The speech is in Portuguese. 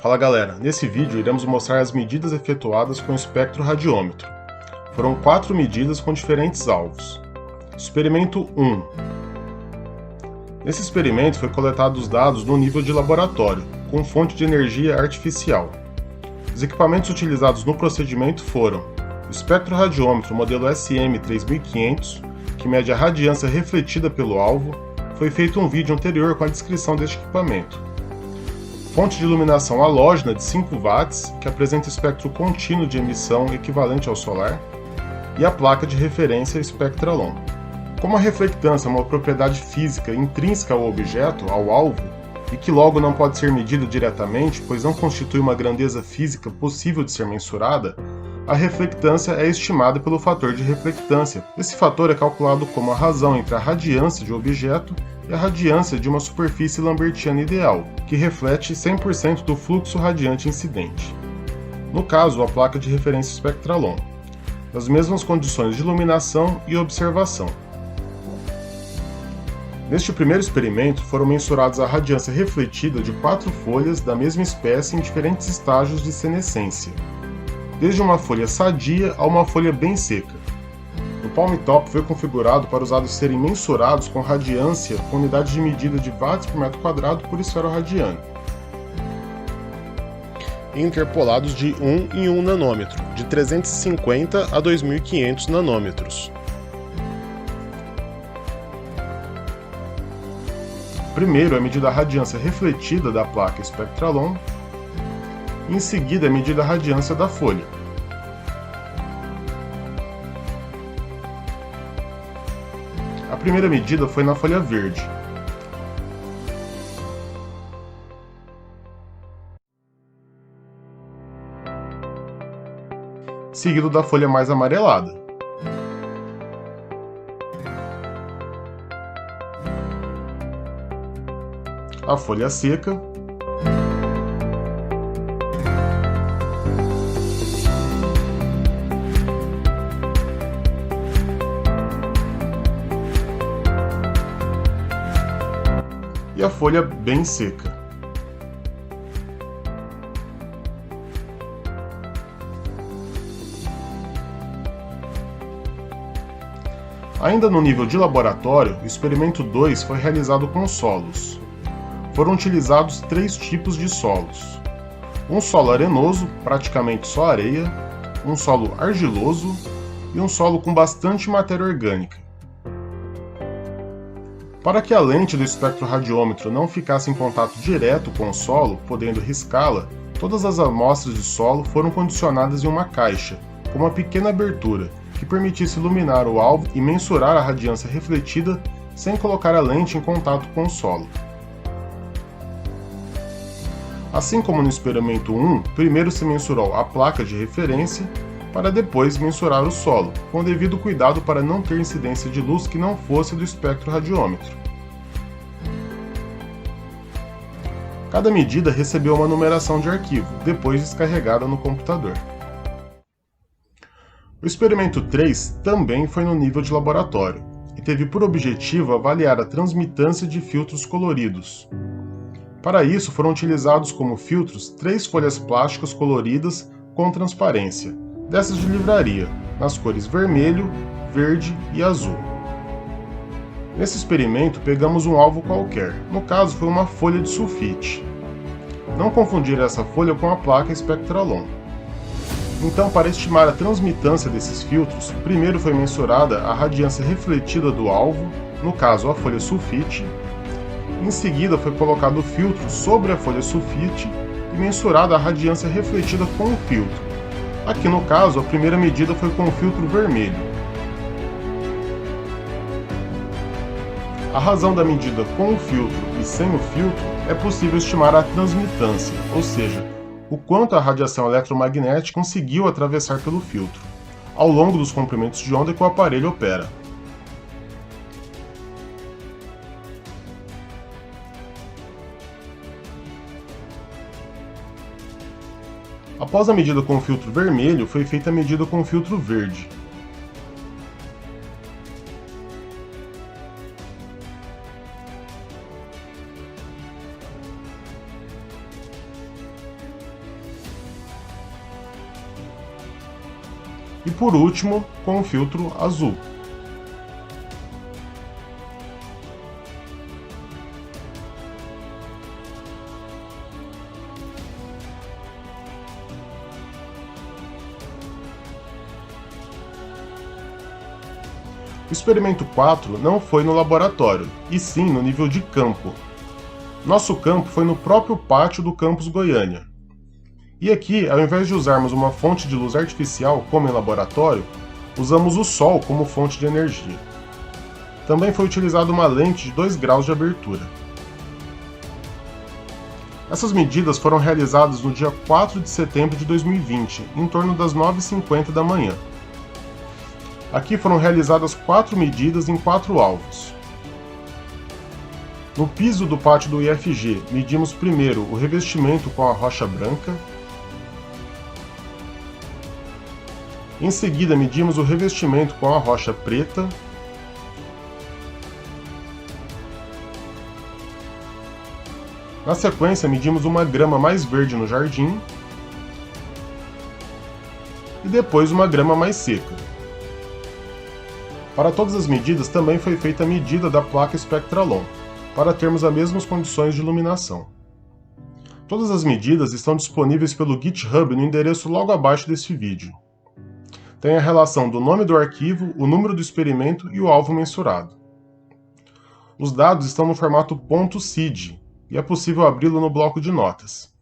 Fala galera, nesse vídeo iremos mostrar as medidas efetuadas com o espectroradiômetro. Foram 4 medidas com diferentes alvos. Experimento 1. Nesse experimento foi coletados os dados no nível de laboratório, com fonte de energia artificial. Os equipamentos utilizados no procedimento foram o espectroradiômetro modelo SM3500, que mede a radiância refletida pelo alvo. Foi feito um vídeo anterior com a descrição deste equipamento. Fonte de iluminação halógena de 5 watts, que apresenta espectro contínuo de emissão equivalente ao solar, e a placa de referência Spectralon. Como a reflectância é uma propriedade física intrínseca ao objeto, ao alvo, e que logo não pode ser medida diretamente, pois não constitui uma grandeza física possível de ser mensurada, a reflectância é estimada pelo fator de reflectância. Esse fator é calculado como a razão entre a radiância de um objeto e a radiância de uma superfície lambertiana ideal, que reflete 100% do fluxo radiante incidente. No caso, a placa de referência Spectralon, nas mesmas condições de iluminação e observação. Neste primeiro experimento, foram mensuradas a radiância refletida de 4 folhas da mesma espécie em diferentes estágios de senescência, desde uma folha sadia a uma folha bem seca. O palm top foi configurado para os dados serem mensurados com radiância com unidade de medida de watts por metro quadrado por esfera radiana, interpolados de 1 em 1 nanômetro, de 350 a 2500 nanômetros. Primeiro é medida a radiância refletida da placa Spectralon, em seguida é medida a radiância da folha. A primeira medida foi na folha verde. Seguido da folha mais amarelada. A folha seca. E a folha bem seca. Ainda no nível de laboratório, o experimento 2 foi realizado com solos. Foram utilizados 3 tipos de solos. Um solo arenoso, praticamente só areia, um solo argiloso e um solo com bastante matéria orgânica. Para que a lente do espectroradiômetro não ficasse em contato direto com o solo, podendo riscá-la, todas as amostras de solo foram condicionadas em uma caixa, com uma pequena abertura, que permitisse iluminar o alvo e mensurar a radiância refletida sem colocar a lente em contato com o solo. Assim como no experimento 1, primeiro se mensurou a placa de referência, para depois mensurar o solo, com o devido cuidado para não ter incidência de luz que não fosse do espectroradiômetro. Cada medida recebeu uma numeração de arquivo, depois descarregada no computador. O experimento 3 também foi no nível de laboratório, e teve por objetivo avaliar a transmitância de filtros coloridos. Para isso foram utilizados como filtros 3 folhas plásticas coloridas com transparência, dessas de livraria, nas cores vermelho, verde e azul. Nesse experimento pegamos um alvo qualquer, no caso foi uma folha de sulfite. Não confundir essa folha com a placa Spectralon. Então, para estimar a transmitância desses filtros, primeiro foi mensurada a radiância refletida do alvo, no caso a folha sulfite. Em seguida foi colocado o filtro sobre a folha sulfite e mensurada a radiância refletida com o filtro. Aqui no caso, a primeira medida foi com o filtro vermelho. A razão da medida com o filtro e sem o filtro é possível estimar a transmitância, ou seja, o quanto a radiação eletromagnética conseguiu atravessar pelo filtro, ao longo dos comprimentos de onda que o aparelho opera. Após a medida com o filtro vermelho, foi feita a medida com o filtro verde. e por último com o filtro azul. O experimento 4 não foi no laboratório, e sim no nível de campo. Nosso campo foi no próprio pátio do campus Goiânia. E aqui, ao invés de usarmos uma fonte de luz artificial como em laboratório, usamos o sol como fonte de energia. Também foi utilizada uma lente de 2 graus de abertura. Essas medidas foram realizadas no dia 4 de setembro de 2020, em torno das 9h50 da manhã. Aqui foram realizadas 4 medidas em 4 alvos. No piso do pátio do IFG, medimos primeiro o revestimento com a rocha branca. Em seguida, medimos o revestimento com a rocha preta. Na sequência, medimos uma grama mais verde no jardim. E depois uma grama mais seca. Para todas as medidas também foi feita a medida da placa Spectralon, para termos as mesmas condições de iluminação. Todas as medidas estão disponíveis pelo GitHub no endereço logo abaixo deste vídeo. Tem a relação do nome do arquivo, o número do experimento e o alvo mensurado. Os dados estão no formato .cid e é possível abri-lo no bloco de notas.